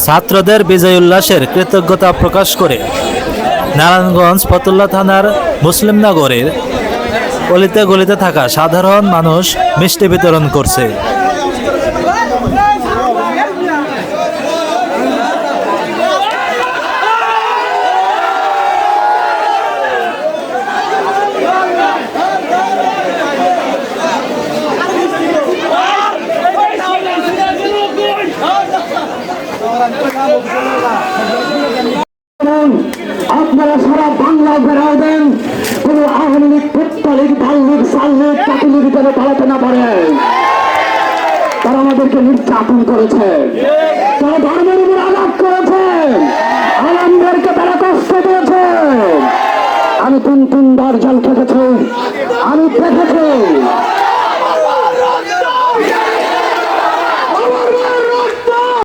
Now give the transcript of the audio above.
ছাত্রদের বিজয় উল্লাসের কৃতজ্ঞতা প্রকাশ করে নারায়ণগঞ্জ ফতুল্লা থানার মুসলিমনগরের অলিতে গলিতে থাকা সাধারণ মানুষ মিষ্টি বিতরণ করছে। আপনারা সারা বাংলা বেড়াও দেন, কোন আওয়ামী লীগ, তৎকালীন বাল্যিক সাল্লিক কাতুলিক যেন পালাতে না পারে। তারা আমাদেরকে নির্যাতন করেছে।